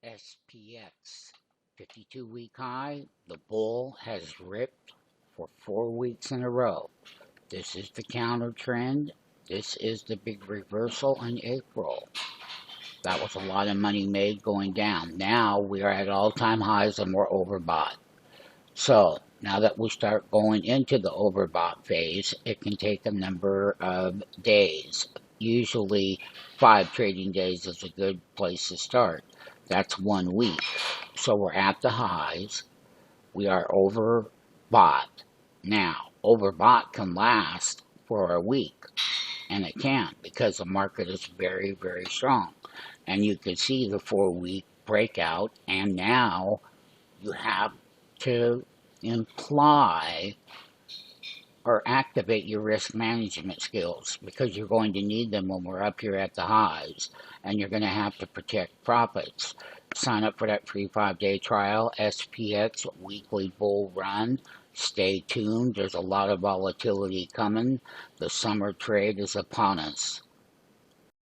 SPX 52-week high. The bull has ripped for 4 weeks in a row. This is the counter trend. This is the big reversal in April. That was a lot of money made going down. Now we are at all-time highs and we're overbought. So now that we start going into the overbought phase, it can take a number of days. Usually 5 trading days is a good place to start. That's 1 week. So we're at the highs. We are overbought. Now, overbought can last for a week. And it can, because the market is very, very strong. And you can see the 4-week breakout. And now you have to imply or activate your risk management skills, because you're going to need them when we're up here at the highs, and you're going to have to protect profits. Sign up for that free 5-day trial, SPX weekly bull run. Stay tuned. There's a lot of volatility coming. The summer trade is upon us.